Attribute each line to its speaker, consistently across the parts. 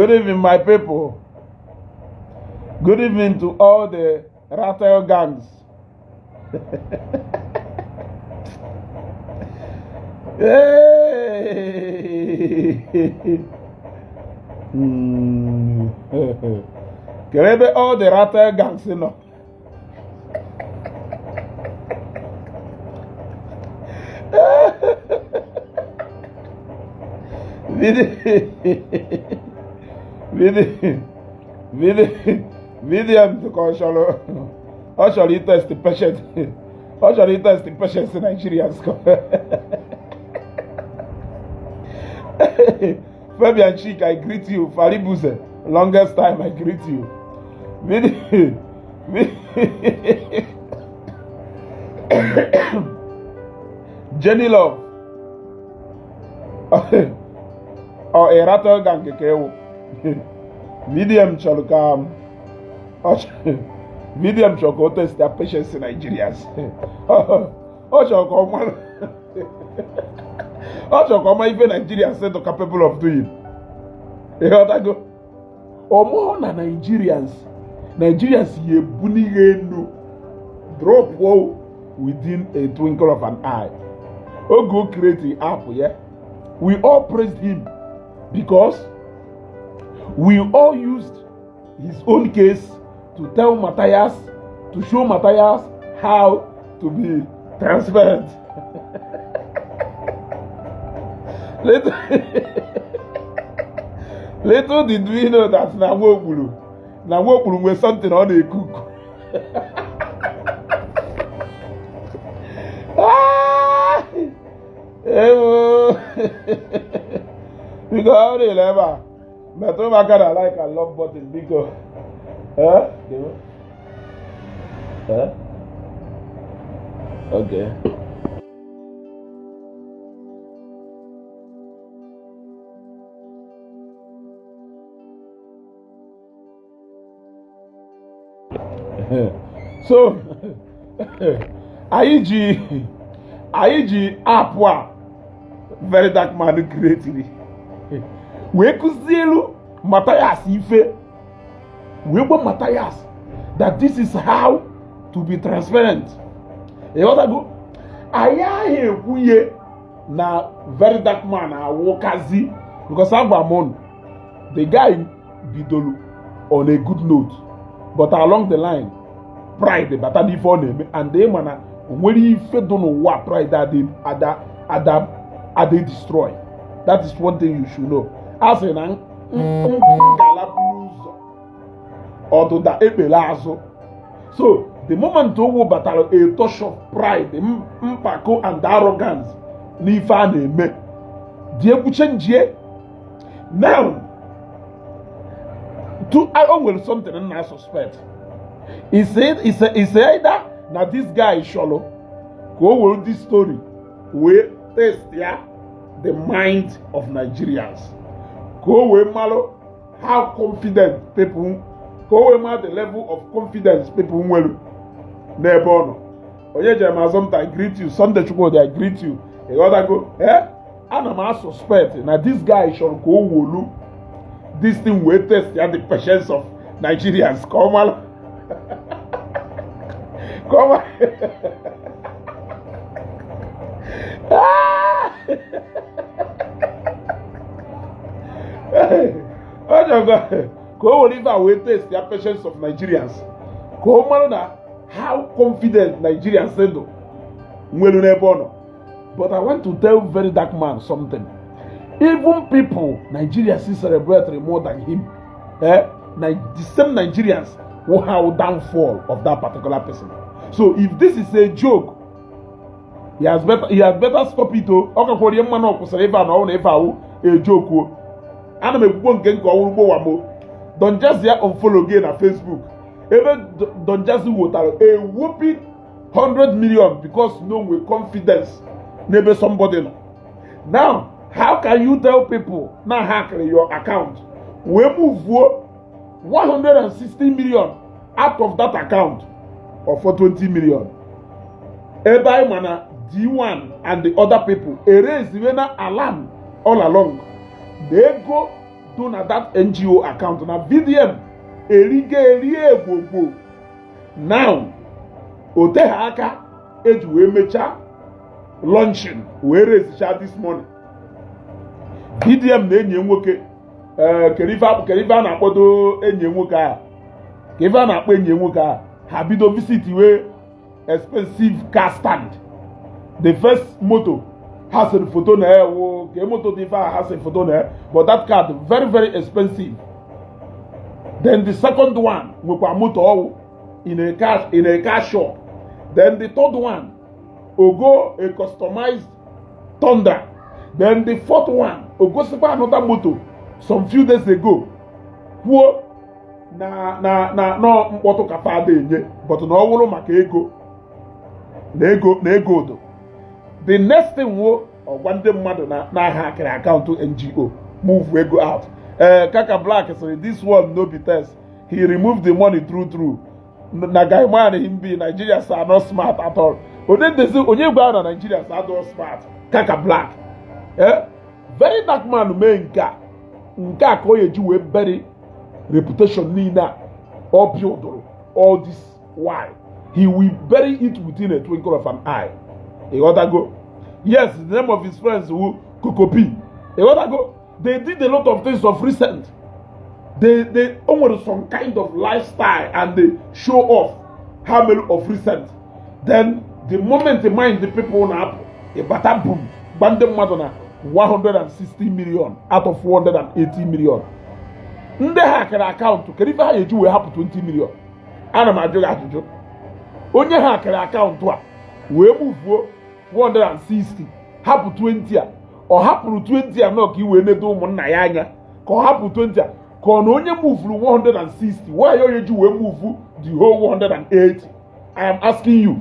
Speaker 1: Good evening, my people. Good evening to all the rattle gangs. Hey! Get all the rattle gangs, you know. William how shall he test the patient? How shall he test the patients in Nigerians? Fabian Chic, I greet you. Faribuze, longest time I greet you. Jenny Love. Or a rattle gang kekewo. William Cholukam. William Choko test their patients in Nigerians. Oh, Choko. Oh, Choko, even Nigerians said are capable of doing. You know that go? Or more than Nigerians ye bunigeno drop wow within a twinkle of an eye. Oh, go create the app, yeah. We all praised him because we all used his own case to tell Matthias, to show Matthias how to be transparent. Little did we know that Nawokulu was something on a cook. Because they never. But I kind of like a love button because. Okay. So, IG app Verydarkblackman created. We kuzielu Matthias ife. We want Matthias that this is how to be transparent. You know that go? Aya he kuye na Verydarkblackman awokazi because Agbamon, the guy bidolu on a good note, but along the line, pride but that before name and they mana when he don't know what pride that they destroy. That is one thing you should know. As in so the moment to battle a touch of pride, mpako and arrogance, nifa name, die change now. I will something and I suspect. He said either now this guy is shallow, go with this story, we test the mind of Nigerians. Go with malo how confident people, go with the level of confidence people will never know. Oye Jema sometimes greet you, Sunday Chukwu they greet you. You other go, and I suspect now this guy shall go wolu. This thing will test the patience of Nigerians. Come on. Come on. Oh my God. Go Oliver will test the patience of Nigerians. Come on now. How confident Nigerians said though. But I want to tell Verydarkblackman something. Even people, Nigeria see celebrate more than him. The same Nigerians will have downfall of that particular person. So if this is a joke, he has better stop it. A joke. Don't just unfollow again on Facebook. Even don't just a whooping 100 million because no with confidence. Maybe somebody. Now, how can you tell people now hack your account? We move 160 million out of that account or for 20 million. Every mana D1 and the other people erase the alarm all along. They go do na that NGO account na VDM erie gbogbo now oteghị aka eji wee mechaa launching wee rezicha this morning. VDM na enyi nwoke kerive a na-akpọdo enyi nwoke a kerive a na-akpọ enyi nwoke a ha bido visit wee expensive car stand. The first motor has a photo na wo ke motor dị has a photo na but that car very very expensive. Then the second one nwekwa motor in a car shop. Then the third one ogo a customized Thunder. Then the fourth one ogo sikwa another motor some few days ago kwuo na no mkpọtụ ka fa ada enye but na ọ wụrụ maka ego odo. The next thing wo ọgwa ndị mmadụ na aha akara akaụntụ NGO move ego out. Kaka Black said this one no be test. He removed the money through. Na guy man him be Nigerians are not smart at all. Onye gwa na Nigerians are not smart. Kaka Black. Verydarkman mee nke a ka o yeji wee bury reputation niile or build all this. Why? He will bury it within a twinkle of an eye. You gotta go. Yes, the name of his friends who Kokopi. You gotta go. They did a lot of things of recent. They own some kind of lifestyle and they show off how many of recent. Then the moment they mind the people on Apple, a bata boom, bandem madonna 160 million out of 180 million. Nde hacker account to kerifa ha eju we happen 20 million. Ana ma ajụghị ajụjụ. Onye hacker account a wee move 160 hapụ 20 a ọ hapụrụ 20 a nọ ka iwe nedo ụmụnna ya anya ka ọ hapụ 20 a ka ọ na onye move 160 why onye ji wee move the whole 180. I am asking you.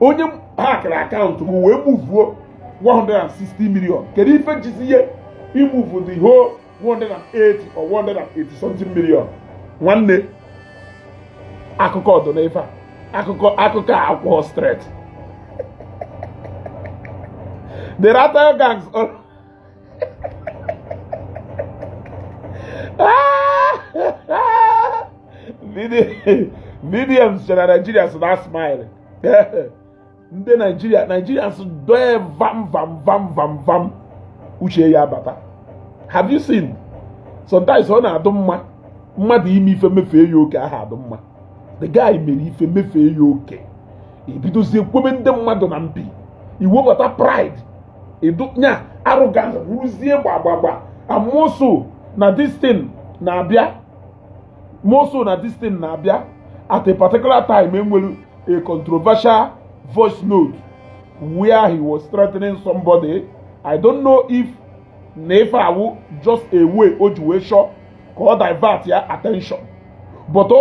Speaker 1: Onye hacker account wee move 160 million. Kedu ife jizi ihe imove the whole 180 or 180 something million? Nwanne akụkọ ọdụ na ife akụkọ akwụkwọ straight. The Rattle gangs VDMs chere Nigerians na smile. Ndị Nigerians doe vam uche ya bata. Have you seen? Sometimes ọ na-adụ mmadụ ime ife mefee ya oke aha adụ mma. The guy mere ife mefee ya oke. Ebidozie kwebe ndị mmadụ na mpi. Iwebata pride. Nya arrogance ruzie gbagba. And more so na this thing na-abịa. At a particular time enwere a controversial voice note where he was threatening somebody. I don't know if Nefa just a way o ji wee shọ ka ọ divert ya attention. But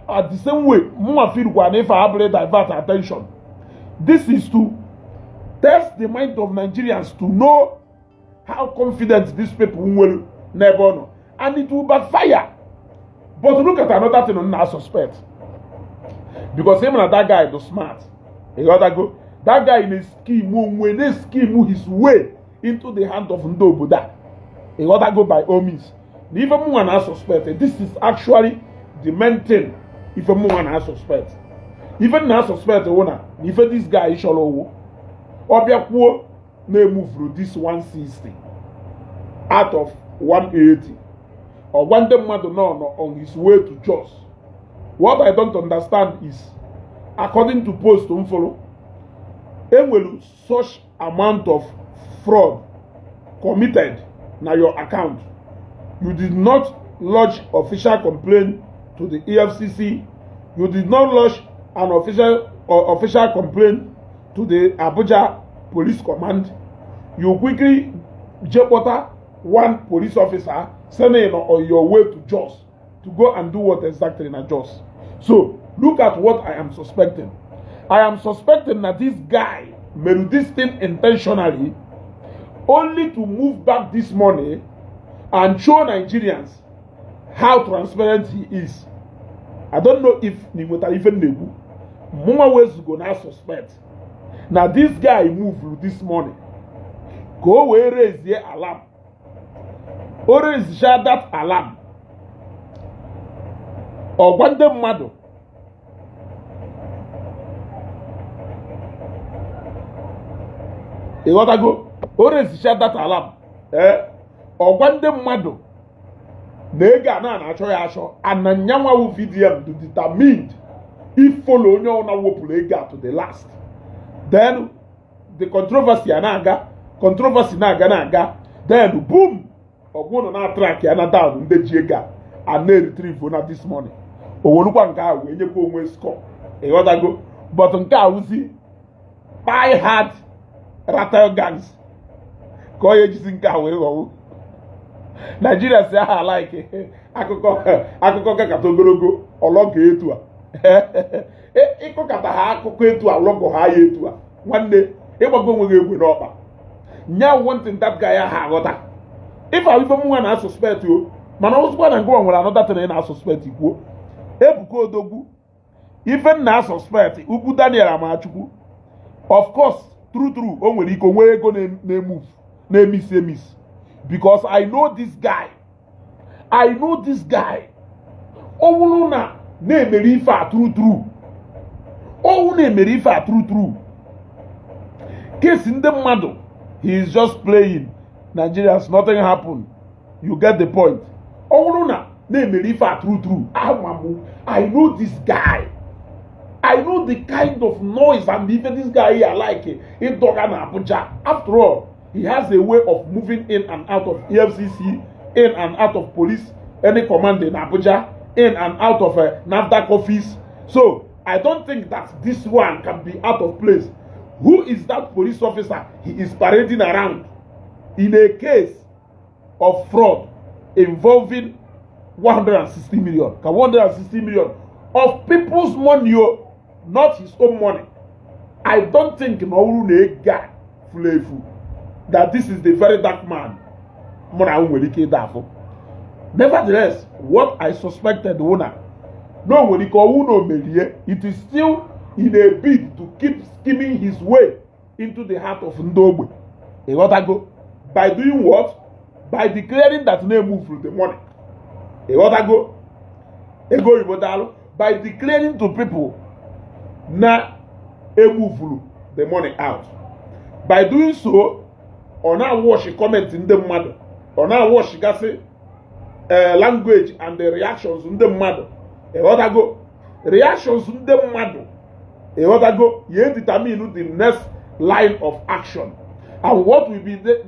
Speaker 1: at the same way, mwa feel kwa Nefa abụrụ divert attention. This is to test the mind of Nigerians to know how confident these people will never know. And it will backfire. But look at another thing on our suspect. Because him and that guy is smart. You gotta go. That guy in a scheme, when they scheme his way into the hand of Ndobuda. You gotta go by all means. Even one has suspected. This is actually the main thing. If one has suspect. Even now suspect owner. If this guy is shallow. Obiakuo may move through this 160 out of 180 or one day on his way to Jos. What I don't understand is, according to post to follow, will such amount of fraud committed na your account. You did not lodge official complaint to the EFCC. You did not lodge an official complaint to the Abuja Police Command. You quickly jeopardized one police officer sending on your way to Jos to go and do what exactly in a Jos. So look at what I am suspecting. I am suspecting that this guy made this thing intentionally only to move back this money and show Nigerians how transparent he is. I don't know if Nimota even knew. More ways to go now suspect. Now this guy moved this money. Go away, raise the alarm. Always share that alarm. Or one day mmadụ. You gotta go. Always share that alarm. Or one day mmadụ. Na-ega na-achọ ya achọ. Ananyanwa wu VDM to determine if follow onye ọ na-wepụrụ ego to the last. Then the controversy na-aga. Then boom. Ogbono na track ya na down ndị ji ego a na-retrieve na this morning. Owolukwa nke ahụ wee nyekwa onwe score. Ịghọtago. But nke a wụzi pie hard rattle gangs. Ka onye jizi nke a wee ghọwo. Nigeria si aha like akụkọ kakata ogologo ọlọgọ etu a. Ịkọkata ha akụkọ etu a ọlọgọ ha ya etu a. Nwanne ịgbago onwe gị egwe n'ọkpa. Nya one thing that guy ha aghọta. If I even want to suspect you, man, I was going to go and another thing I suspect you. Ebuko Odogwu, even now suspect, Ubu Daniel Amachuku. Of course, true, only go where go move, miss. Because I know this guy. Oh, na name Merifa true. Oh, name Merifa true. Case in the model, he is just playing. Nigerians, nothing happened. You get the point. Oh, no, name Merifa true. I know this guy. I know the kind of noise and even this guy here like it. In Dogana Abuja. After all, he has a way of moving in and out of EFCC, in and out of police, any command in Abuja, in and out of a NAFDAC office. So, I don't think that this one can be out of place. Who is that police officer? He is parading around in a case of fraud involving 160 million. 160 million of people's money, not his own money. I don't think that this is the very dark man. Nevertheless, what I suspected, it is still in a bid to keep skimming his way into the heart of Ndogbe. By doing what? By declaring that they move through the money. By declaring to people na move through the money out. By doing so, on our watch comment in the mother, on our watch language and the reactions in the mother. Reactions in the mother. You determine the next line of action. And what will be that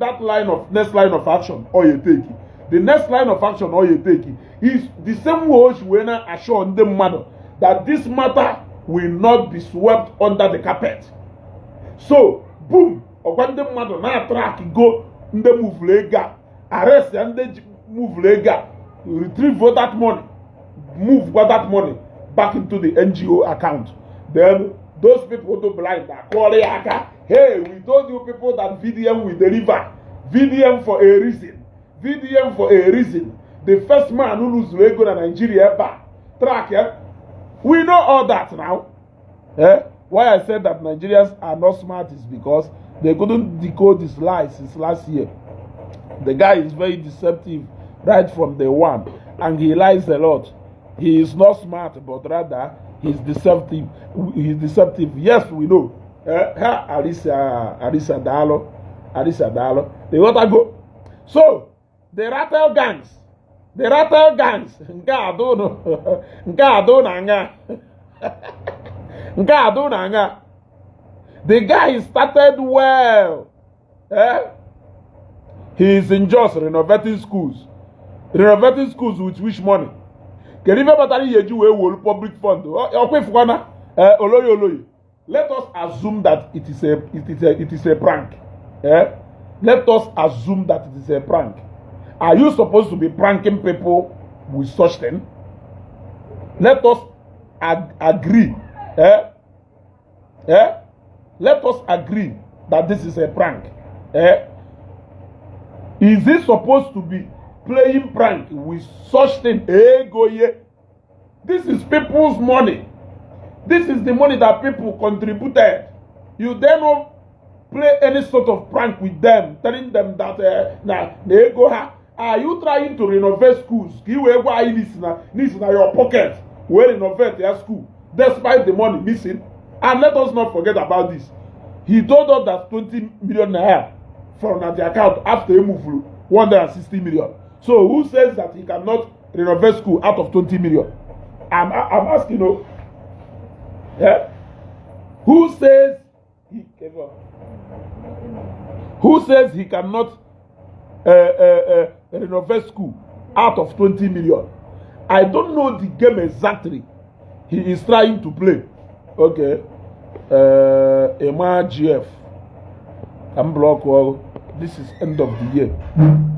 Speaker 1: next line of action or you take it? The next line of action or you take it is the same way we are assured the matter that this matter will not be swept under the carpet. So, boom, when the matter now track go in the move lega, arrest and the move lega, retrieve that money, move that money back into the NGO account. Then those people who blind are calling Aka. Hey, we told you people that VDM will deliver. VDM for a reason. VDM for a reason. The first man who lose Lego in Nigeria back. Track, yeah? We know all that now. Why I said that Nigerians are not smart is because they couldn't decode his lies since last year. The guy is very deceptive right from day one. And he lies a lot. He is not smart, but rather he's deceptive. He's deceptive. Yes, we know. Arisa Dalo. They want to go. So, the rattle gangs. The guy started well. He is in just renovating schools. Renovating schools with which money? Can you remember that you public fund? Let us assume that it is a prank. Let us assume that it is a prank. Are you supposed to be pranking people with such thing? Let us agree. Let us agree that this is a prank. Is it supposed to be playing prank with such thing? This is people's money. This is the money that people contributed. You then don't play any sort of prank with them, telling them that are you trying to renovate schools? You will go in your pocket where renovate your school despite the money missing. And let us not forget about this. He told us that 20 million naira from the account after he moved 160 million. So who says that he cannot renovate school out of 20 million? I'm asking you. Yeah? Who says he cannot renovate school out of 20 million? I don't know the game exactly he is trying to play. Okay. Emma GF. I'm block. Well, this is end of the year.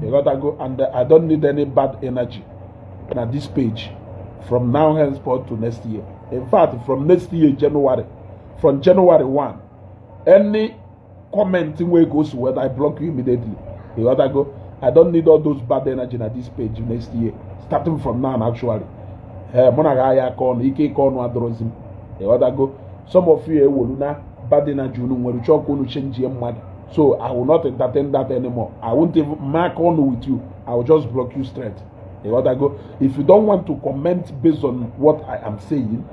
Speaker 1: You gotta go, and I don't need any bad energy at this page from now henceforth to next year. In fact, from next year, January, from January 1, any commenting way goes where I block you immediately. You gotta go. I don't need all those bad energy at this page next year. Starting from now, actually. Monagaya corn, Ike corn, Adrozim. You gotta go. Some of you will not bad energy when you talk on change your money. So I will not entertain that anymore. I won't even mark on with you. I will just block you straight. You gotta go. If you don't want to comment based on what I am saying,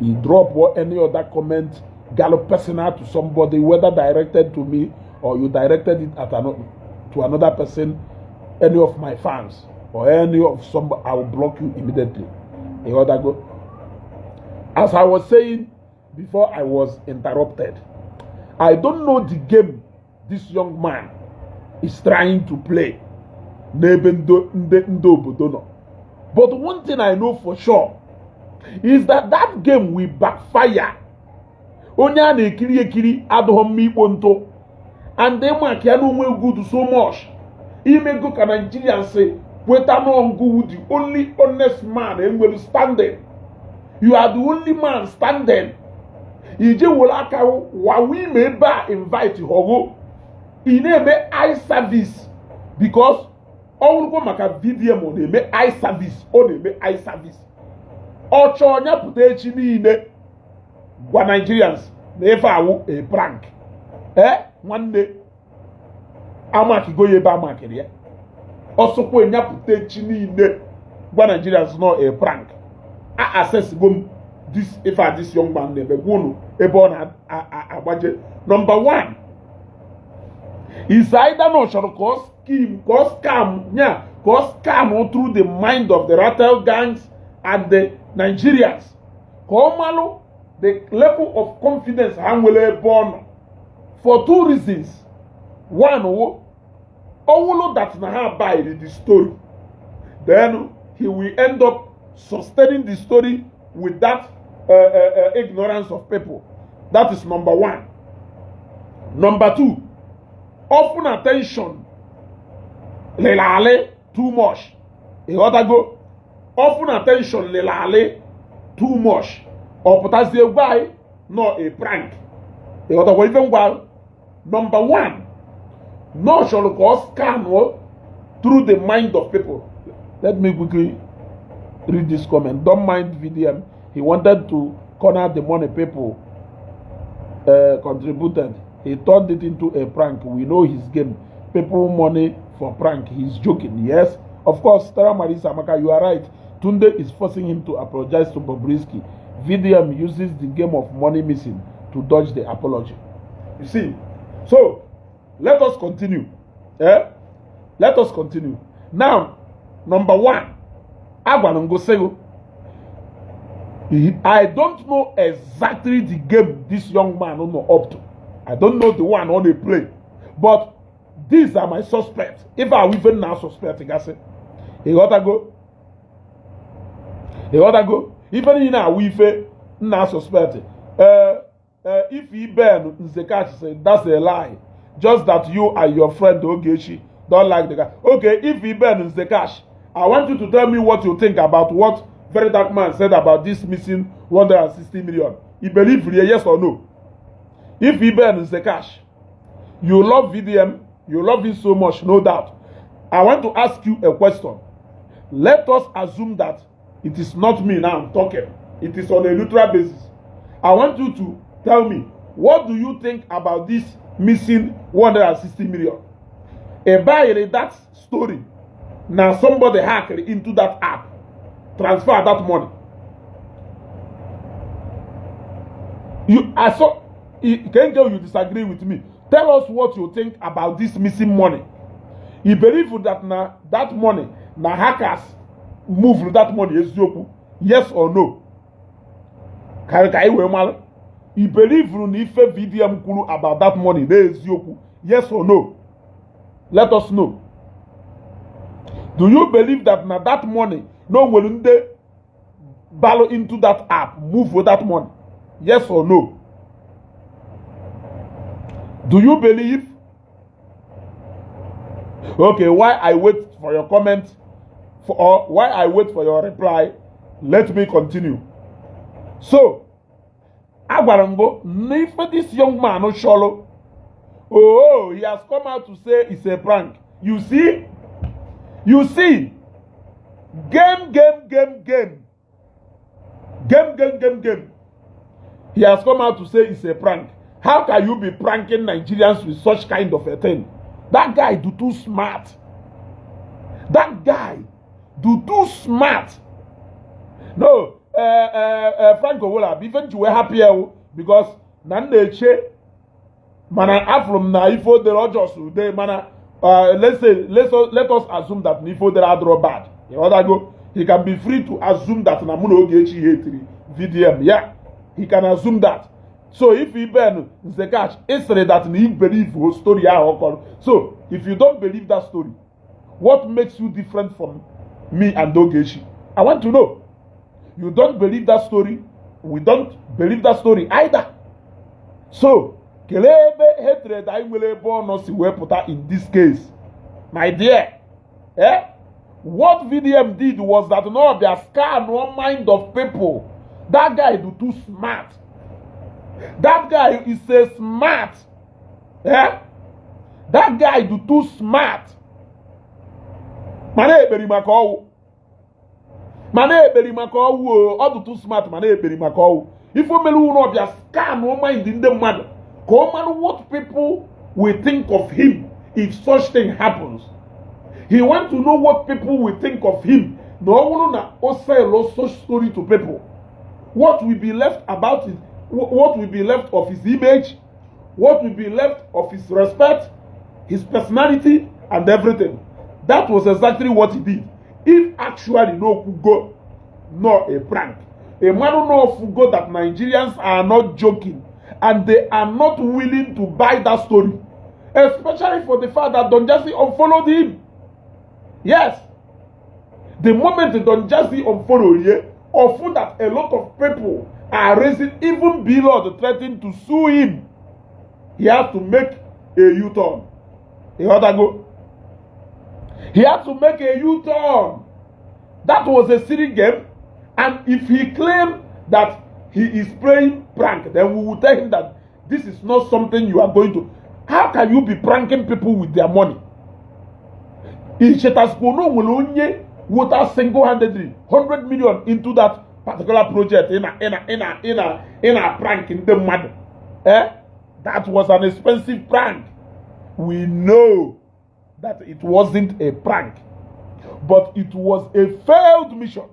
Speaker 1: you drop or any other comment, gallop personal to somebody, whether directed to me or you directed it to another person, any of my fans or any of somebody, I will block you immediately. You gotta go. As I was saying before I was interrupted, I don't know the game this young man is trying to play. But one thing I know for sure is that game will backfire. Onya na ekiri adohom mikponto, and them mark ya no good so much. He may go to Nigeria and say, "Weta no good, the only honest man and will standing. You are the only man standing." Ije wolaka wa we may ba invite Hogo. He name eye service because all go maka video mo dey make eye service o dey make eye service. Ocho onya putechi niile gwa Nigerians na efe awu a prank. One day amaki go yeba amaki ya. Osokwo onya putechi niile gwa Nigerians no a prank. I assess go this if this young man nebe gunu ebe ona agbaje. Number 1 is either no shall cause scam through the mind of the rattle gangs and the Nigerians. Komalo, the level of confidence will born for 2 reasons. One, all that na buy the story, then he will end up sustaining the story with that ignorance of people. That is number 1. Number 2, often attention lelale too much. You gotta go. Often attention lelale too much. Or potasi why not a prank. You gotta go even while. Number 1, no shall cause scam through the mind of people. Let me quickly read this comment. Don't mind VDM. He wanted to corner the money people contributed. He turned it into a prank. We know his game. People money for prank. He's joking. Yes, of course. Tara Marisa Amaka, you are right. Tunde is forcing him to apologize to Bobrisky. VDM uses the game of money missing to dodge the apology. You see? So, let us continue. Let us continue. Now, number 1. Agwanongosego. I don't know exactly the game this young man is up to. I don't know the one on the play. But these are my suspects. If I even now suspect, I say, he gotta go. He gotta go. Even in our we now suspect. If he burn Nzekachi say that's a lie. Just that you and your friend Ogechi don't like the guy. Okay, if he burn Nzekachi, I want you to tell me what you think about what Verydarkman said about this missing 160 million. You believe really, yes or no? If he burns the cash, you love VDM, you love him so much, no doubt. I want to ask you a question. Let us assume that it is not me now I'm talking. It is on a neutral basis. I want you to tell me, what do you think about this missing 160 million? By that story, now somebody hacked into that app, transfer that money. Kenjo, you disagree with me. Tell us what you think about this missing money. You believe that now that money, now hackers move that money, yes or no? You believe if a video about that money, yes or no? Let us know. Do you believe that now that money, no will they borrow into that app, move with that money? Yes or no? Do you believe? Okay, while I wait for your comment, or while I wait for your reply, let me continue. So, Agwarango, if this young man no shallow, oh, he has come out to say it's a prank. You see? You see? Game. He has come out to say it's a prank. How can you be pranking Nigerians with such kind of a thing? That guy do too smart. That guy do too smart. No, Franco will have even you were happier because Nandeche mana afrom na ifo the Rogers they mana let us assume that Nifo the are bad. You know that go he can be free to assume that Namuno Gechi hate VDM. Yeah, he can assume that. So if he ben the catch, it's that he believe whole story. So if you don't believe that story, what makes you different from me and Dogeshi? I want to know. You don't believe that story. We don't believe that story either. So kelebe hatred I will born us in this case, my dear. What VDM did was that no, they scan one mind of people. That guy do too smart. That guy is a smart. That guy do too smart. Mane Berimako. Mane Berimako. All do too smart. Mane Berimako. If you no be scan no mind in the mother. Come on, what people will think of him if such thing happens. He want to know what people will think of him. No one na also such story to people. What will be left about it? What will be left of his image, what will be left of his respect, his personality, and everything. That was exactly what he did. If actually no could go, no a prank. A man know go that Nigerians are not joking and they are not willing to buy that story. Especially for the fact that Don Jazzy unfollowed him. Yes. The moment Don Jazzy unfollowed him, or for that a lot of people are raising even below the threatening to sue him, he has to make a U-turn. He had to go. He had to make a U-turn. That was a silly game. And if he claimed that he is playing prank, then we will tell him that this is not something you are going to. How can you be pranking people with their money? Ichetaspono will only water single-handedly 100 million into that particular project in a prank in the mud. That was an expensive prank. We know that it wasn't a prank, but it was a failed mission.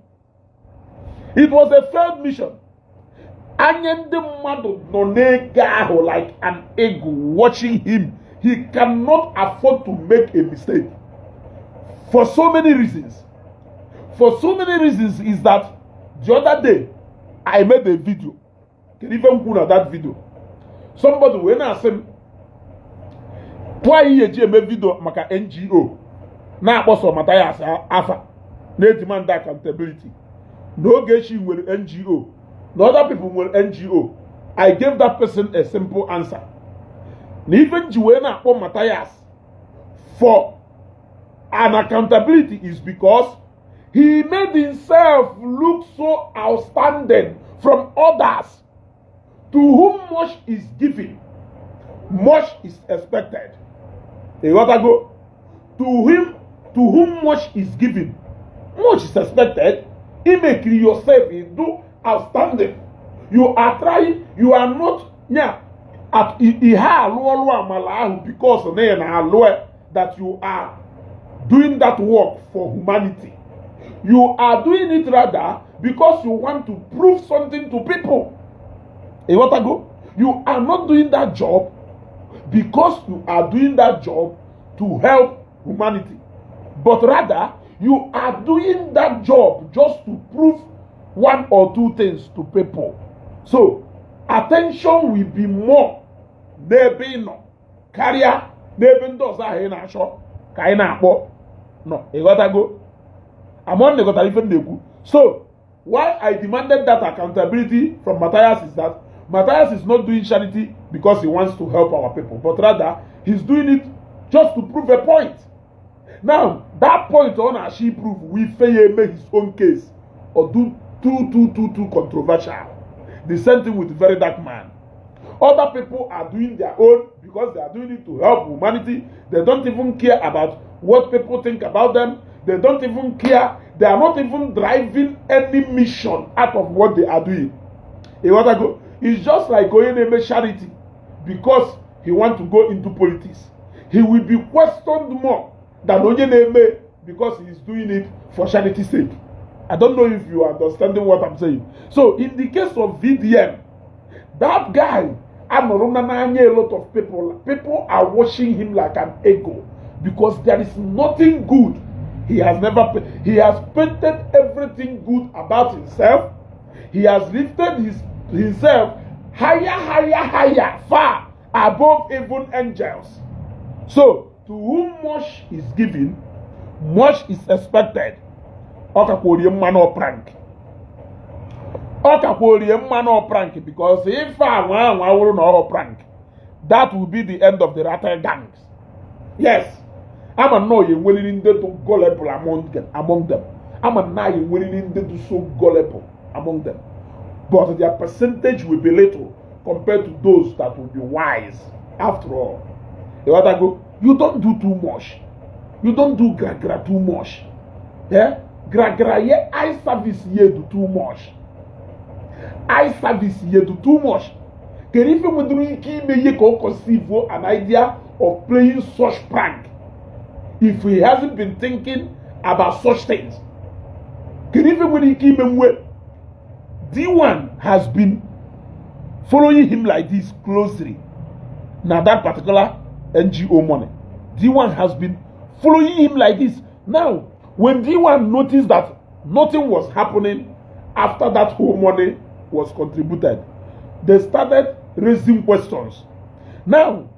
Speaker 1: It was a failed mission. And the mother no like an egg watching him. He cannot afford to make a mistake. For so many reasons. For so many reasons is that the other day, I made a video. Can even put that video. Somebody when I said, why you make video maka NGO? Now also Matthias Alpha. They demand that accountability. No Geshi will NGO. No other people will NGO. I gave that person a simple answer. Even Juena or Matthias for an accountability is because he made himself look so outstanding from others. To whom much is given, much is expected. You got to go. To whom much is given, much is expected. You make yourself do outstanding. You are trying. You are not at because that you are doing that work for humanity. You are doing it rather because you want to prove something to people. You are not doing that job because you are doing that job to help humanity, but rather you are doing that job just to prove one or two things to people. So attention will be more n'ebe no karịa n'ebe ndị ọzọ ahụ ị na-achọ ka ị na-akpọ no. I'm on the So why I demanded that accountability from Matthias is that Matthias is not doing charity because he wants to help our people, but rather he's doing it just to prove a point. Now that point on actually prove we fail make his own case or do too controversial. The same thing with Verydarkman. Other people are doing their own because they are doing it to help humanity. They don't even care about what people think about them. They don't even care. They are not even driving any mission out of what they are doing. It's just like going to make charity because he wants to go into politics. He will be questioned more than Onyeneme because he is doing it for charity's sake. I don't know if you are understanding what I'm saying. So in the case of VDM, that guy, a lot of people are watching him like an ego because there is nothing good. He has painted everything good about himself. He has lifted himself higher, far above even angels. So to whom much is given, much is expected. Prank. Because if I want prank, that will be the end of the Rattle gangs. Yes, I'm a know you're willing to do gullible among them. I'm a know you're willing to do so gullible among them. But their percentage will be little compared to those that will be wise. After all, you don't do too much. You don't do gra too much. Yeah? Gra eye service ye do too much. Eye service ye do too much. Can even when you conceive an idea of playing such prank if he hasn't been thinking about such things? Can even when he came away, D1 has been following him like this closely. Now that particular NGO money, D1 has been following him like this. Now, when D1 noticed that nothing was happening after that whole money was contributed, they started raising questions. Now,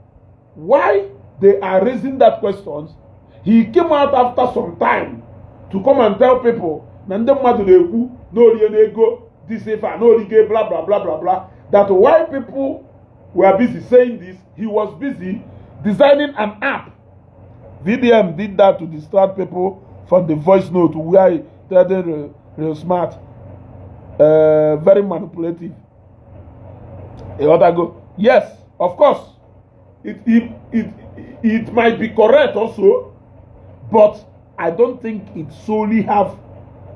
Speaker 1: why they are raising that questions, he came out after some time to come and tell people, this blah blah blah blah blah, that while people were busy saying this, he was busy designing an app. VDM did that to distract people from the voice note where he they're real smart, very manipulative. Yes, of course, it might be correct also, but I don't think it solely have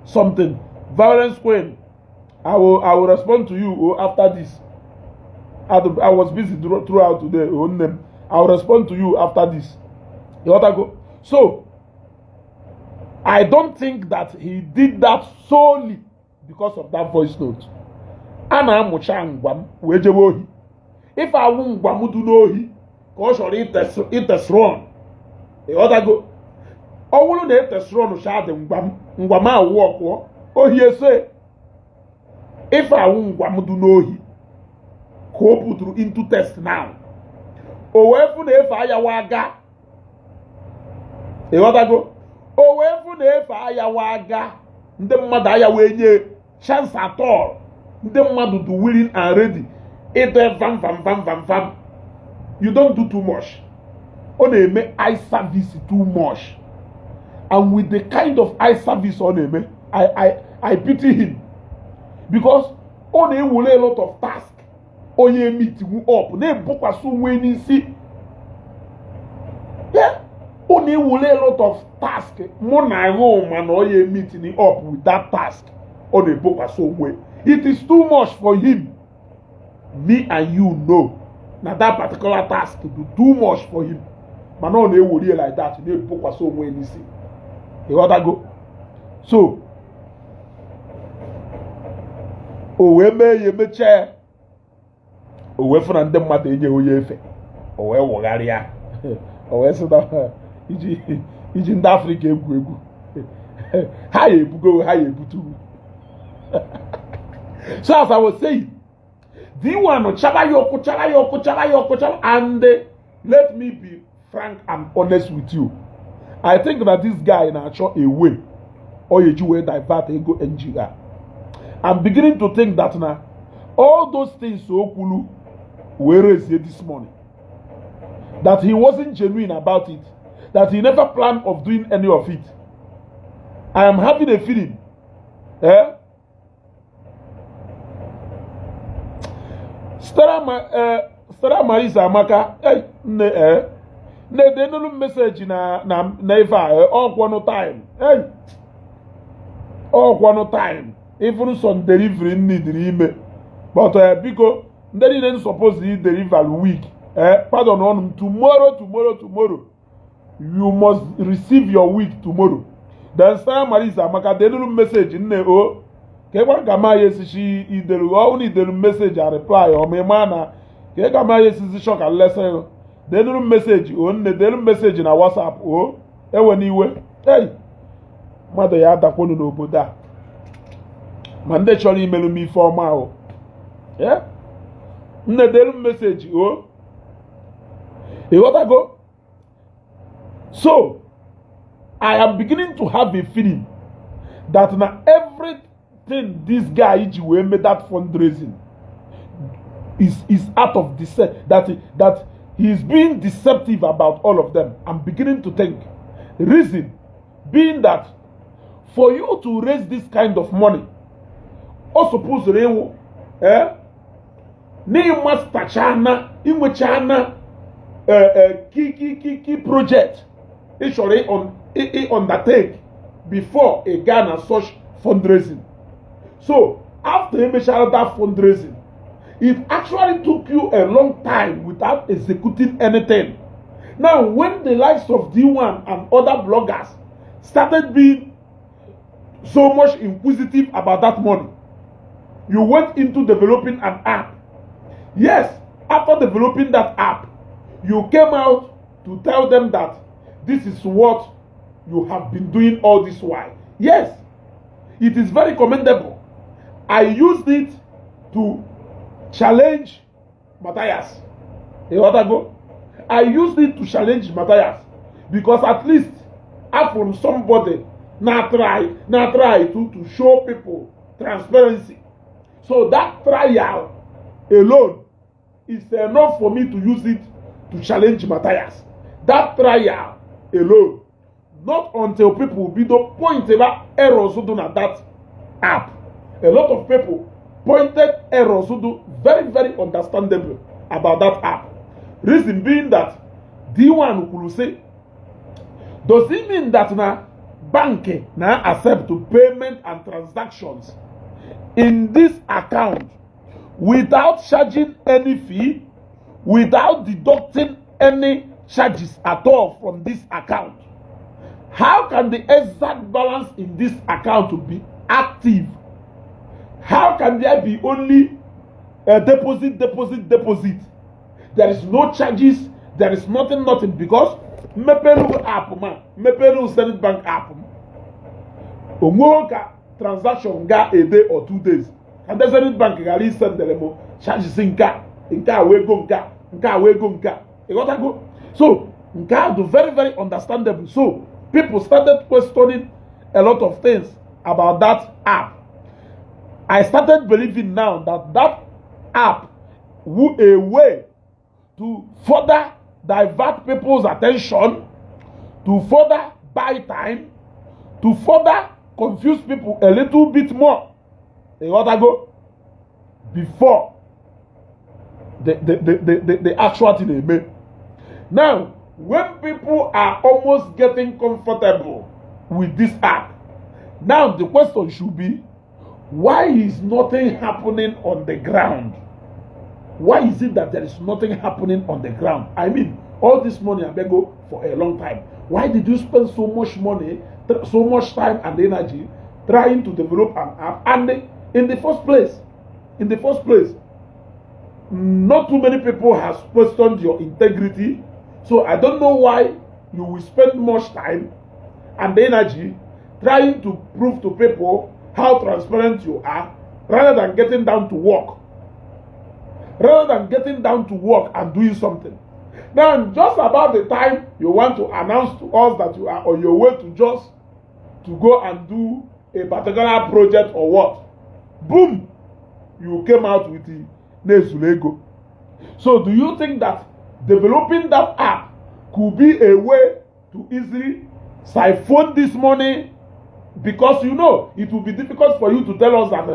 Speaker 1: something. Violence Queen, I will respond to you after this. I was busy throughout today. I will respond to you after this. So I don't think that he did that solely because of that voice note. If I won't do no, cause or eat the throne. I will not the throne shad and walk. Oh, he say, if I won't do no, put through into test now. Oh, if I waga. Oh, if I waga. The mother way chance at all. The mother do willing and ready. You don't do too much. On make eye service too much. And with the kind of eye service on him, I pity him. Because on him will a lot of tasks. On ye meet you up. They book us so when you see. Yeah. On him will a lot of tasks. More na home and all ye meeting up with that task. On a book us so way. It is too much for him. Me and you know. Now that particular task to do too much for him. But no, they will like that. They book us so when you see. You gotta go. So, o wee mee ya emechaa o wee fụ na ndị mmadụ enye onye efe o wee wụgharịa o wee sị na iji ndị Afrịka egwu egwu ha ya ebugo ha ya ebutu. So as I was saying, the one chaba yoko, and let me be frank and honest with you. I think that this guy na show a way or you way divert ego NGR. I'm beginning to think that now all those things so kulu were raised here this morning. That he wasn't genuine about it. That he never planned of doing any of it. I am having a feeling. Stara Marisa Amaka ne no message na eva all time. All time. Even some delivery need ime. But because they didn't suppose to deliver week. Pardon on tomorrow. You must receive your week tomorrow. Then Stara Marisa Amaka the little message in the Kekwa kama yesi idelu o ni idelu message a reply o me mana ke kama yesi shock and lesson the little message o ne the little message na WhatsApp o ewe ni iwe hey mmadụ ya adakwonu n'obodo a ma ndị chọrọ imelu m ife ọma o yeah nne the little message o go. So I am beginning to have a feeling that now everything this guy will made that fundraising is out of that he is being deceptive about all of them. I'm beginning to think the reason being that for you to raise this kind of money, or suppose ni master chana imwechana key project it should undertake before a Ghana such fundraising. So after you measure that fundraising, it actually took you a long time without executing anything. Now, when the likes of D1 and other bloggers started being so much inquisitive about that money, you went into developing an app. Yes, after developing that app, you came out to tell them that this is what you have been doing all this while. Yes, it is very commendable. I used it to challenge Matthias. I used it to challenge Matthias because at least I from somebody now try to show people transparency. So that trial alone is enough for me to use it to challenge Matthias. That trial alone, not until people will be the point about errors done at that app. A lot of people pointed errors who do very, very understandable about that app. Reason being that D1 will say, does it mean that now bank now accept to payment and transactions in this account without charging any fee, without deducting any charges at all from this account? How can the exact balance in this account be active? How can there be only a deposit? There is no charges, there is nothing because Mepelu app man, Mepelu Senate Bank app. Omoka transaction ga a day or 2 days. And the Senate Bank gali send the charges nka wego nka. You got to go. So nka do very, very understandable. So people started questioning a lot of things about that app. I started believing now that that app was a way to further divert people's attention, to further buy time, to further confuse people a little bit more. They gotta go before the actual thing they made. Now, when people are almost getting comfortable with this app, now the question should be, why is nothing happening on the ground? Why is it that there is nothing happening on the ground? I mean, all this money I beg go for a long time. Why did you spend so much money, so much time and energy trying to develop an app? And in the first place, not too many people has questioned your integrity. So I don't know why you will spend much time and energy trying to prove to people how transparent you are, rather than getting down to work. Rather than getting down to work and doing something. Now, just about the time you want to announce to us that you are on your way to just to go and do a particular project or what, boom, you came out with the Nezulego. So do you think that developing that app could be a way to easily siphon this money? Because you know it will be difficult for you to tell us that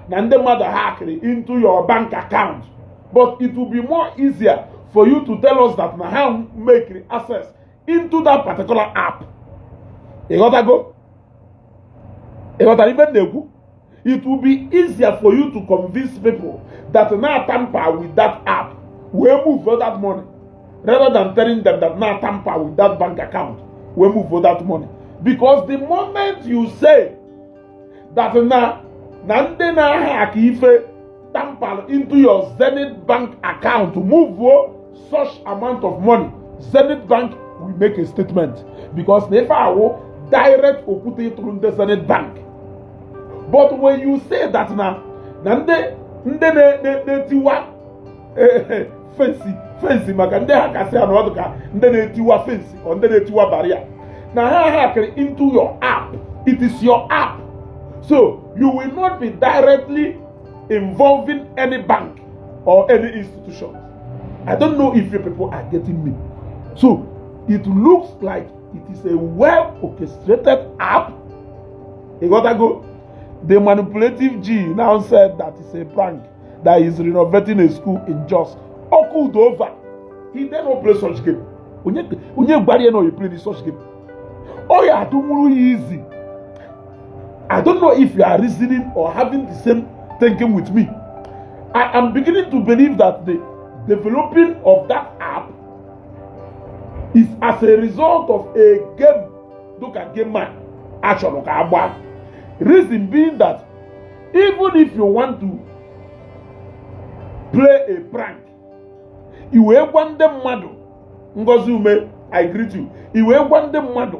Speaker 1: Nande mother hacked into your bank account. But it will be more easier for you to tell us that how make access into that particular app. You got to go? You got to even go? It will be easier for you to convince people that now tamper with that app will move for that money, rather than telling them that now tamper with that bank account will move for that money. Because the moment you say that now Nande na hack ife tamper into your Zenith Bank account to move such amount of money, Zenith Bank will make a statement. Because they will direct okute through the Zenith Bank. But when you say that now, Nande tiwa fancy makande hakase anodoka nde tiwa fancy or nde tiwa barrier. Now hack into your app. It is your app. So you will not be directly involving any bank or any institution. I don't know if you people are getting me. So it looks like it is a well orchestrated app. You gotta go. The manipulative G now said that it's a prank, that is renovating a school in Jos. Occurred over. He then not play such game. When you know you play such game. Oh yeah, too easy. I don't know if you are reasoning or having the same thinking with me. I am beginning to believe that the developing of that app is as a result of a game. Look at game man. Actually, look at reason being that even if you want to play a prank, you will want them mad. Ngozi Ume, I greet you. You will want them mad.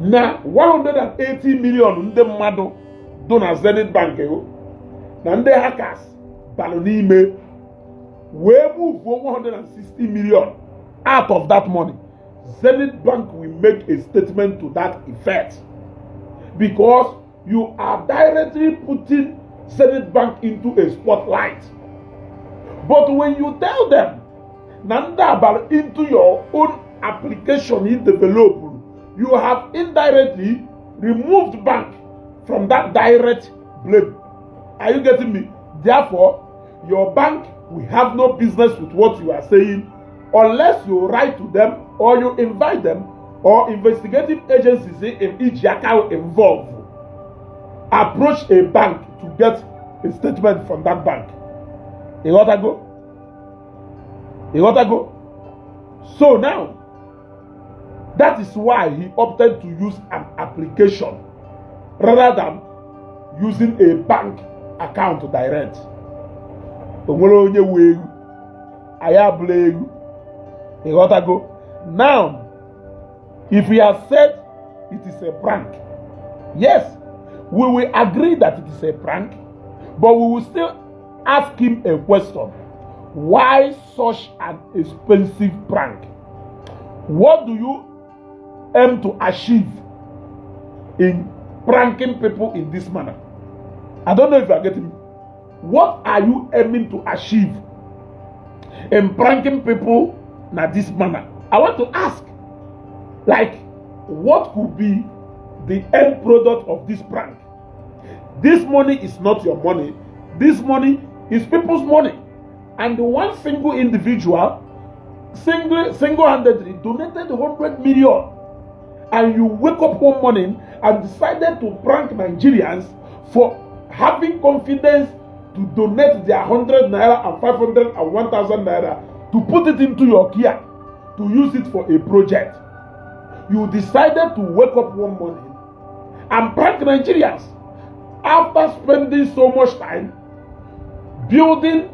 Speaker 1: Now 180 million ndem mmadụ do na Zenith Bank na ndị hackers balụ n'ime wee move 160 million out of that money. Zenith Bank will make a statement to that effect, because you are directly putting Zenith Bank into a spotlight. But when you tell them Nanda about into your own application you develop, you have indirectly removed bank from that direct blame. Are you getting me? Therefore, your bank will have no business with what you are saying unless you write to them or you invite them or investigative agencies in each account involved approach a bank to get a statement from that bank. You got to go? You got to go? So now, that is why he opted to use an application rather than using a bank account direct. Now, if we have said it is a prank, yes, we will agree that it is a prank, but we will still ask him a question. Why such an expensive prank? What do you aim to achieve in pranking people in this manner? I don't know if you are getting me. What are you aiming to achieve in pranking people in this manner? I want to ask, like, what could be the end product of this prank? This money is not your money. This money is people's money. And the one single individual single-handedly donated 100 million. And you wake up one morning and decided to prank Nigerians for having confidence to donate their 100 naira and 500 and 1,000 naira to put it into your Kia to use it for a project. You decided to wake up one morning and prank Nigerians after spending so much time building,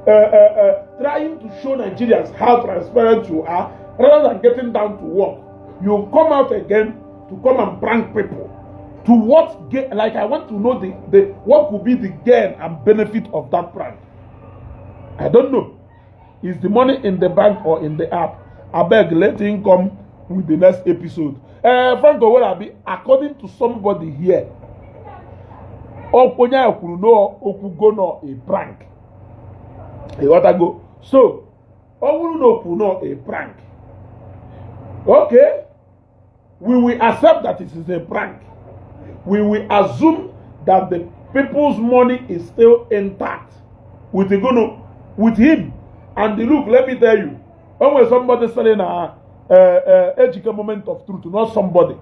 Speaker 1: trying to show Nigerians how transparent you are rather than getting down to work. You come out again to come and prank people. To what gain? Like, I want to know the what could be the gain and benefit of that prank. I don't know. Is the money in the bank or in the app? I beg, let him come with the next episode. Franco, what I be according to somebody here. Oponya okuno okugo no a prank. You gotta go. So, okuno a prank. Okay, we will accept that it is a prank. We will assume that the people's money is still intact with him. And look, let me tell you, when somebody selling a educational moment of truth, not somebody.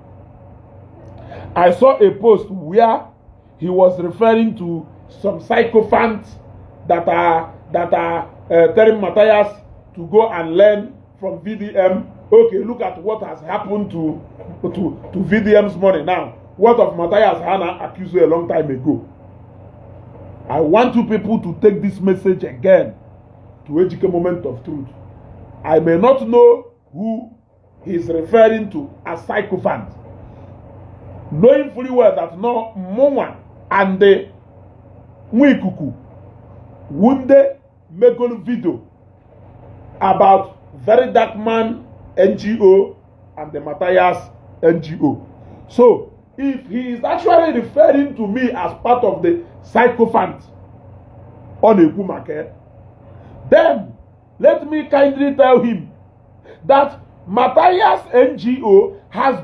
Speaker 1: I saw a post where he was referring to some sycophants that are telling Matthias to go and learn from VDM. Okay, look at what has happened to VDM's money now. What of Matthias Hannah accused you a long time ago? I want you people to take this message again to educate moment of truth. I may not know who he is referring to as sycophant, knowing fully well that no one and the Mwikuku Wunde make a video about Verydarkblackman NGO and the Matthias NGO. So, if he is actually referring to me as part of the sycophant on a market, then let me kindly tell him that Matthias NGO has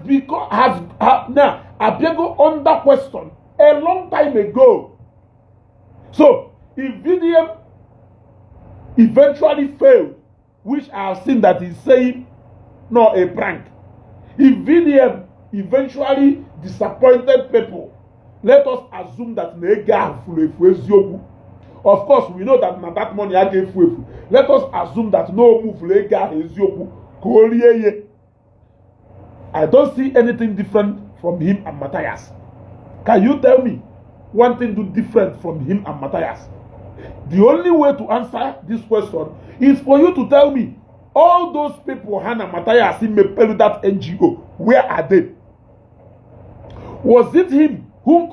Speaker 1: now appeared under question a long time ago. So, if VDM eventually failed, which I have seen that he's saying not a prank, if VDM eventually disappointed people, let us assume that of course we know that that money I gave you. Let us assume that no move I don't see anything different from him and Matthias. Can you tell me one thing different from him and Matthias? The only way to answer this question is for you to tell me all those people Hannah Matthias in that NGO, where are they? Was it him who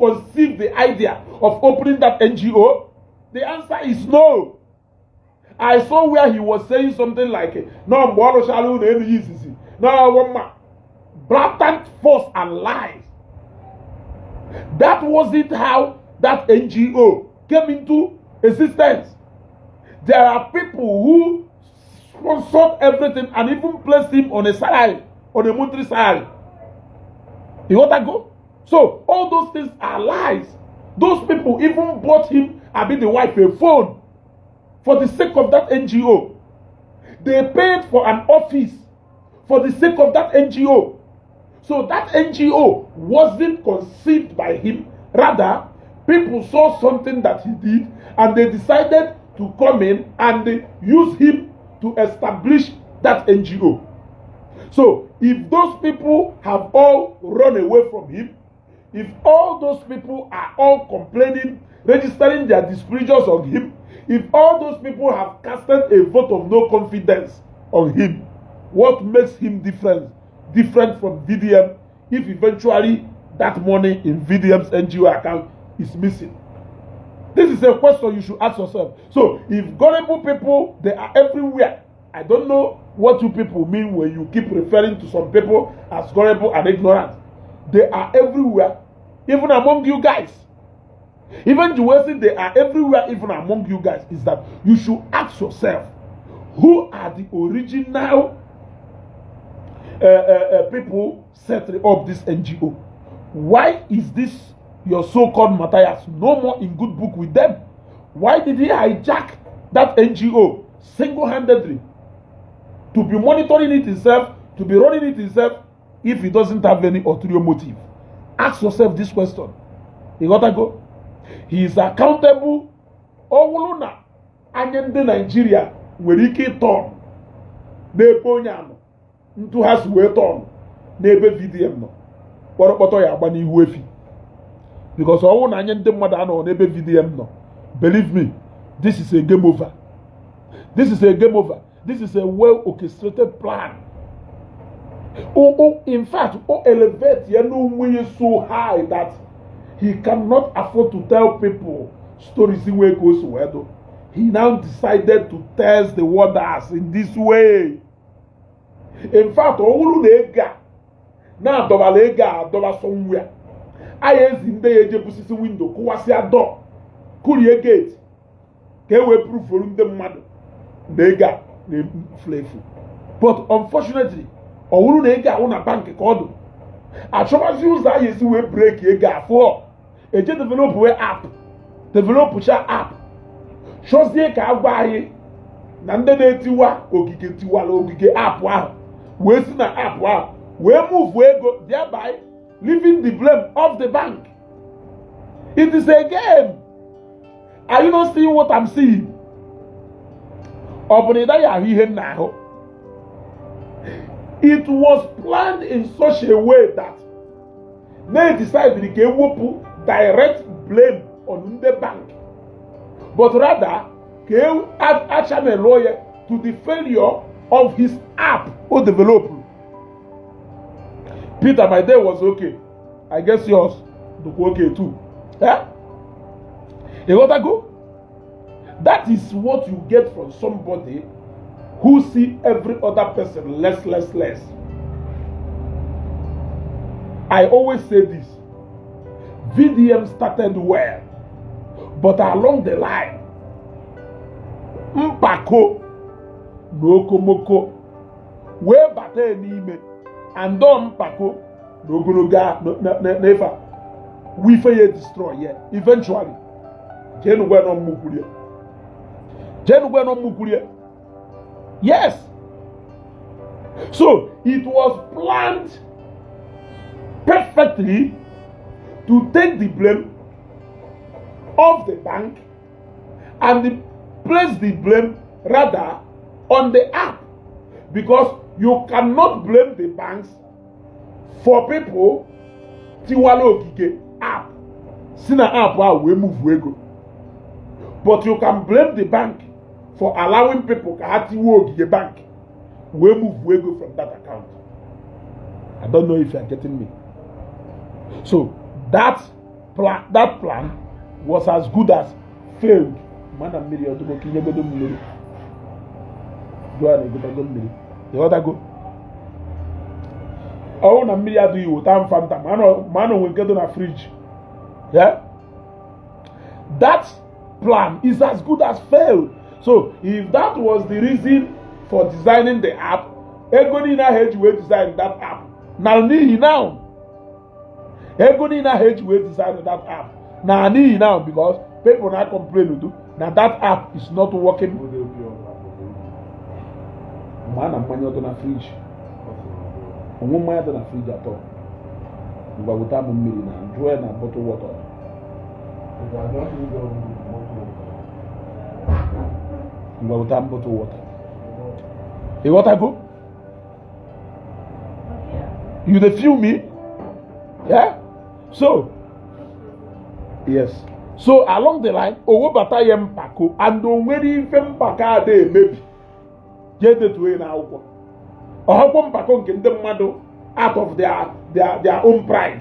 Speaker 1: conceived the idea of opening that NGO? The answer is no. I saw where he was saying something like, no, blatant false and lies. That wasn't how that NGO came into existence. There are people who sponsored everything and even placed him on a salary, on a monthly salary. You want to go? So all those things are lies. Those people even bought him and be the wife a phone for the sake of that NGO. They paid for an office for the sake of that NGO. So that NGO wasn't conceived by him. Rather, people saw something that he did and they decided to come in and they use him to establish that NGO. So, if those people have all run away from him, if all those people are all complaining, registering their displeasures on him, if all those people have casted a vote of no confidence on him, what makes him different from VDM if eventually that money in VDM's NGO account is missing? This is a question you should ask yourself. So, if gullible people, they are everywhere. I don't know what you people mean when you keep referring to some people as gullible and ignorant. They are everywhere, even among you guys. Even the way they are everywhere, even among you guys, is that you should ask yourself, who are the original people setting up this NGO? Why is this your so-called Matthias no more in good book with them? Why did he hijack that NGO single-handedly to be monitoring it himself, to be running it himself, if he doesn't have any ulterior motive? Ask yourself this question. You gotta go. He is accountable. Owuluna Anyende Nigeria were turn n'ebe onye anọ ntụ ha si wee tọọ n'ebe VDM nọ kpọrọkpọtọ ya agba n'ihu efi because ọnwụ na anya ndị mmadụ anọ n'ebe VDM nọ, believe me, this is a game over. This is a game over. This is a well orchestrated plan. In fact, elevate Yenu so high that he cannot afford to tell people stories in way goes where. He now decided to test the waters in this way. In fact, all the now dollar somewhere. I is in the age window, Kuasia door, Courier gate. Can we prove for them mad? They got flavor. But unfortunately, all they got on a bank called. I try to use that is we break a gap for a develop way app. Develop push app. Shows the car buy Nanda de Tiwa, Ogige Tiwa, Ogige app. Wow, where's the app? Wow, where move, where go, thereby leaving the blame of the bank. It is a game. Are you not seeing what I'm seeing? It was planned in such a way that they decided to give direct blame on the bank, but rather gave a lawyer to the failure of his app or developer. Peter, my day was okay. I guess yours look okay too. Yeah? You got to go? That is what you get from somebody who see every other person less. I always say this. VDM started well, but along the line, Mpako, Nokomoko, where bate nime, and don Mpako, Nogunuga, never. We fail destroy, yeah. Eventually, Jenu went on Mukuria. Yes. So it was planned perfectly to take the blame of the bank and place the blame rather on the app, because you cannot blame the banks for people Tiwalo Gige app. Sina app we move we go. But you can blame the bank for allowing people to work the bank. We move we go from that account. I don't know if you are getting me. So that plan was as good as failed. Madam Miri, the other go. Oh, na Miri do you time phantom. Man will get on a fridge. Yeah? That plan is as good as failed. So if that was the reason for designing the app, Egoni na hedge will design that app. Now Egoni na hedge will design that app. Now because people now complain that that app is not working. Man, I'm not on a fridge. I'm not on a fridge at all. You are without me now. Enjoy a bottle of water. You are without bottle of water. You want to go? You dey feel me? Yeah? So, yes. So along the line, owo bata yem pako and onwere ife mpaka dey maybe. Je detuwe na akwụkwọ. Ọhụkwọ mpako nke ndị mmadụ out of their own pride.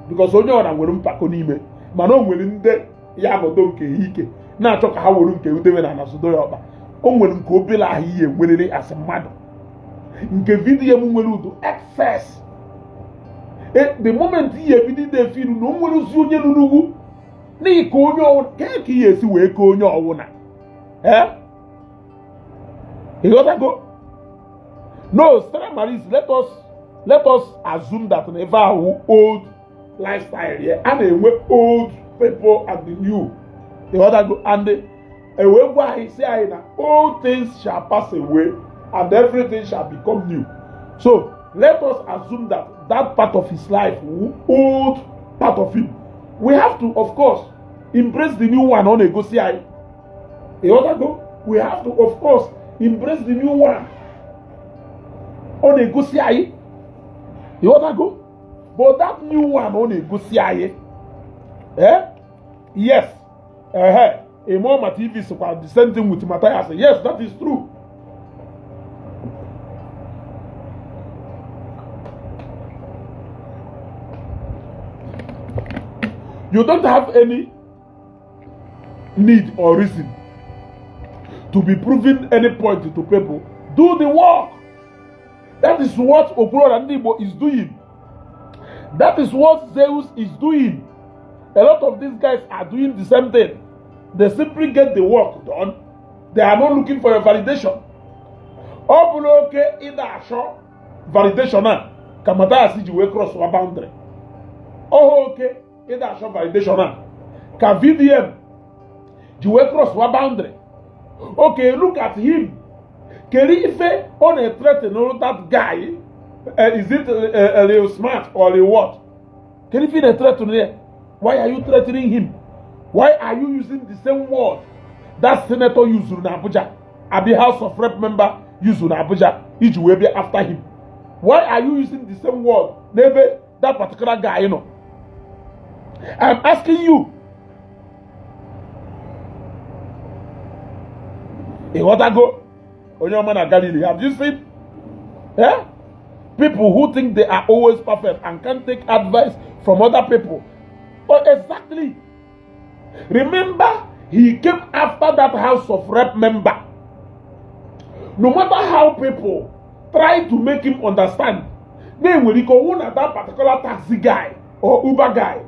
Speaker 1: Because onye ọra nwere mpako n'ime, mana o nwere ndị ya nọdụ nke ike na-achọ ka ha were nke udewe na nasudo ya ọba. O nwere nke obele ahụ ihe nwerere as mmadụ. Nke vidiyo m nwere udo excess. The moment ihe bido dey feel na o nwere ozi onye n'ugwu n'ike onye ọwụ ka ihe esi wee ka onye ọwụ na. You got to go? No, Sarah Maris, let us assume that never old lifestyle here and we old people and the new. You got to go? And why he say that all things shall pass away and everything shall become new. So let us assume that part of his life, old part of him, we have to, of course, embrace the new one on a go see. You got to go? We have to, of course, embrace the new one. on a go see. You want to go? But that new one on a go see. Eh? Yes. A more TV is about the same thing with Matthias. Yes, that is true. You don't have any need or reason to be proving any point to people. Do the work. That is what Okoro and Igbo is doing. That is what Zeus is doing. A lot of these guys are doing the same thing. They simply get the work done. They are not looking for a validation. Okay, in a show validation now. Kamata asiji we cross one boundary. Okay, in a show validation now. Ka VDM you we cross one boundary. Okay, look at him. Kerife on a threat and that guy. Is it a little smart or a what? Kerife a threat to there. Why are you threatening him? Why are you using the same word that senator used in Abuja? Abi House of Rep member used in Abuja. Each will be after him. Why are you using the same word? Maybe that particular guy, you know. I'm asking you. In what I go? On your man at Galilee. Have you seen? Yeah? People who think they are always perfect and can't take advice from other people. But exactly. Remember, he came after that House of Rep member. No matter how people try to make him understand, then when he go on at that particular taxi guy or Uber guy,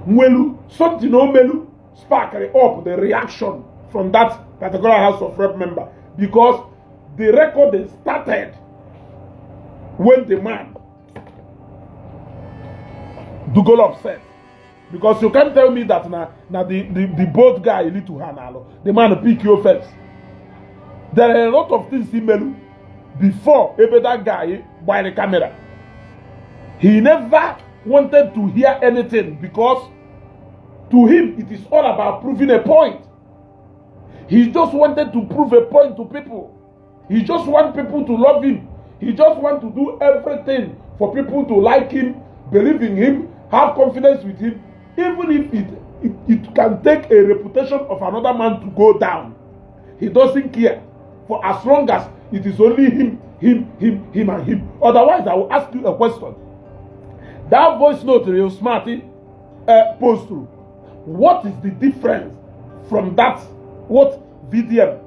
Speaker 1: Mwelu, something no Melu, spark up the reaction from that particular House of Rep member, because the recording started when the man do go upset. Because you can't tell me that now the boat guy need to handle the man pick you first. There are a lot of things he made before even that guy by the camera. He never wanted to hear anything because to him it is all about proving a point. He just wanted to prove a point to people. He just wants people to love him. He just wants to do everything for people to like him, believe in him, have confidence with him, even if it can take a reputation of another man to go down. He doesn't care, for as long as it is only him and him. Otherwise, I will ask you a question. That voice note real smarty post through. What is the difference from that, what VDM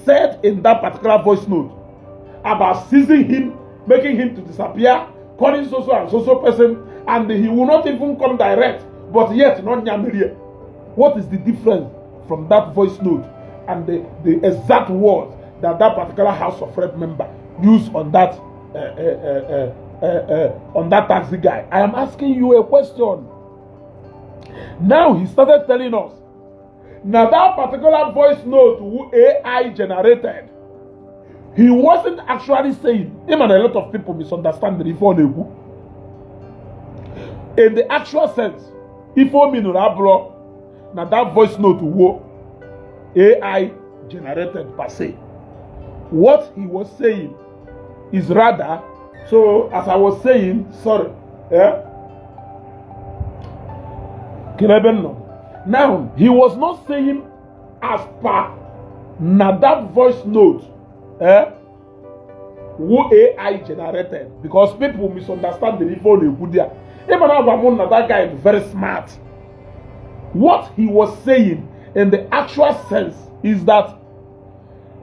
Speaker 1: said in that particular voice note about seizing him, making him to disappear, calling so and so person, and he will not even come direct, but yet not Nyamiria. What is the difference from that voice note and the exact words that that particular House of Rep member used on that taxi guy? I am asking you a question. Now he started telling us. Now that particular voice note who AI generated, he wasn't actually saying, him and a lot of people misunderstand the before they go. In the actual sense, if you mean now that voice note who AI generated per se, what he was saying is rather, so as I was saying, sorry, now he was not saying as per now that voice note who AI generated, because people misunderstand the info they put there. Even though that guy is very smart, what he was saying in the actual sense is that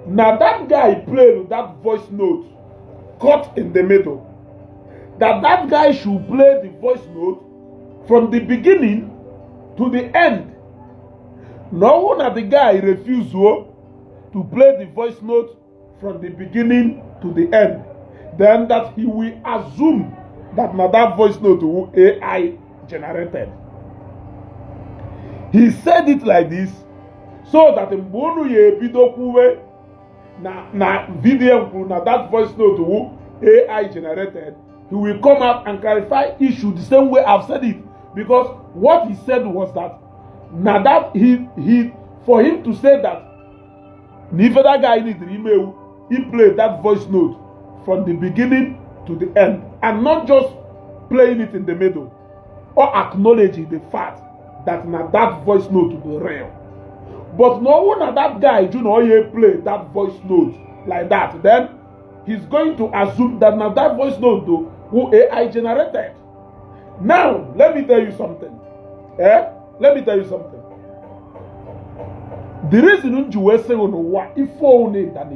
Speaker 1: now that guy played with that voice note cut in the middle, that guy should play the voice note from the beginning to the end. No one of the guy refused to play the voice note from the beginning to the end. Then that he will assume that now that voice note will AI generated. He said it like this so that in Bono ye video kuwe na video na that voice note will AI generated. He will come out and clarify issue the same way I've said it, because what he said was that now that he for him to say that if that guy need the email, he played that voice note from the beginning to the end, and not just playing it in the middle, or acknowledging the fact that now that voice note to the real. But no one that guy do not play that voice note like that, then he's going to assume that now that voice note though who AI generated. Now let me tell you something. Let me tell you something. The reason you say if only that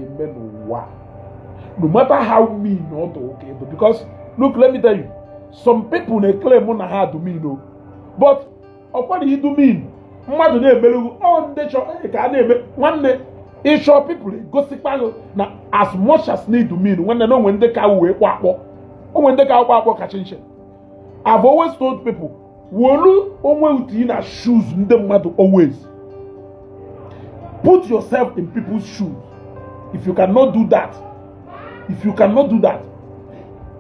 Speaker 1: no matter how mean or okay, because look, let me tell you, some people they claim on how to mean, but upon he do mean, mmadụ na-emelu on the show ka na-eme nwanne ịchọ people gosikwa na as much as need to mean when they know when they can wee kwakpo when they can kwakpo kachinche. I've always told people wolu onwe uti na shoes ndị mmadụ always put yourself in people's shoes. If you cannot do that,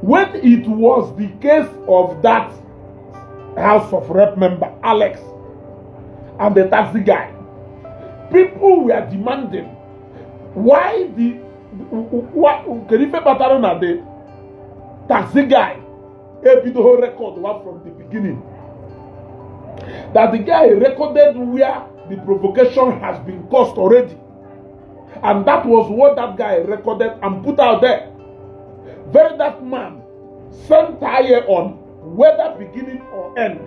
Speaker 1: when it was the case of that House of Rep member Alex and the taxi guy, people were demanding why the taxi guy the whole record one from the beginning, that the guy recorded where the provocation has been caused already, and that was what that guy recorded and put out there. Verydarkblackman sent tire on whether beginning or end,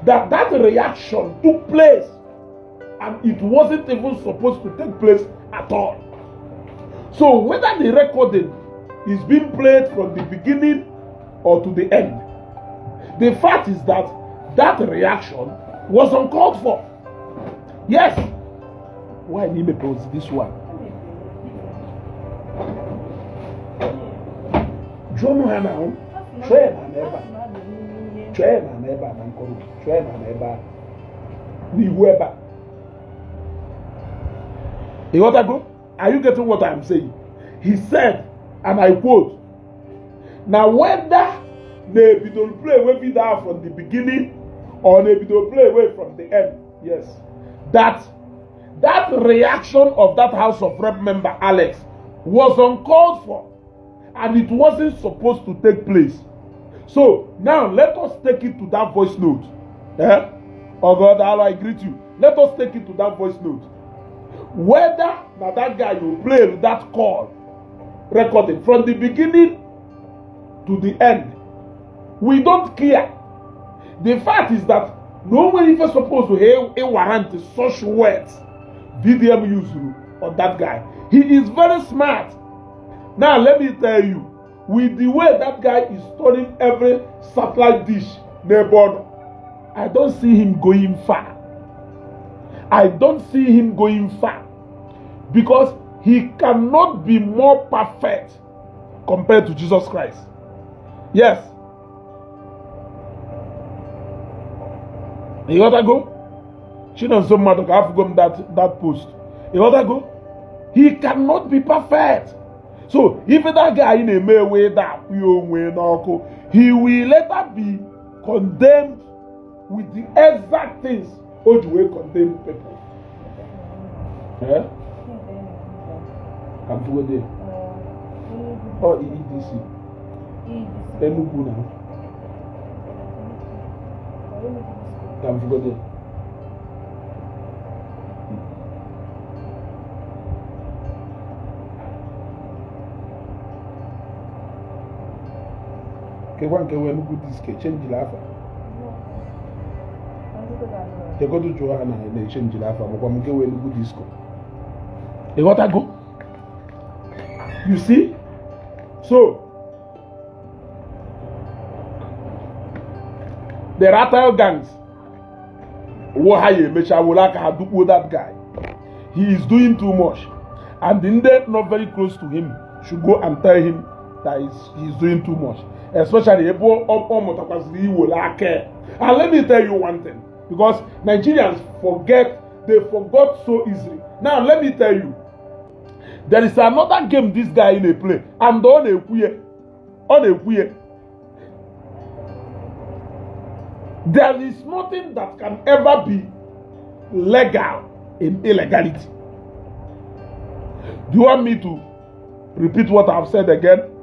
Speaker 1: that reaction took place and it wasn't even supposed to take place at all. So whether the recording is being played from the beginning or to the end, the fact is that that reaction was uncalled for. Yes. Why Nime pose this one? John Hannah, train and ever. You want to go? Are you getting what I'm saying? He said, and I quote, now whether they don't play with it from the beginning or they don't play away from the end, yes, that reaction of that House of Rep member Alex was uncalled for and it wasn't supposed to take place. So now let us take it to that voice note. Oh God, how I greet you. Let us take it to that voice note. Whether that guy will play that call recording from the beginning to the end, we don't care. The fact is that no one is supposed to have a warrant such words VDM used on that guy. He is very smart. Now let me tell you, with the way that guy is storing every satellite dish neighbor, I don't see him going far. Because he cannot be more perfect compared to Jesus Christ. Yes. You gotta go? She doesn't so matter have gone that post. You gotta go? He cannot be perfect. So if that guy in a mere way that he will later be condemned with the exact things how do we condemn people. Yeah? I'm to there. Oh, EDC. Enugu now. I'm to go there. Kewan Enugu disc change the laugh. They go to Joanna and they change the laugh. I'm going to Enugu disco. They got to go. You see? So the Rattle gangs. That guy. He is doing too much. And the Indian not very close to him should go and tell him that he's doing too much. Especially and let me tell you one thing, because Nigerians they forgot so easily. Now let me tell you, there is another game this guy in a play, and on a queer. There is nothing that can ever be legal in illegality. Do you want me to repeat what I've said again.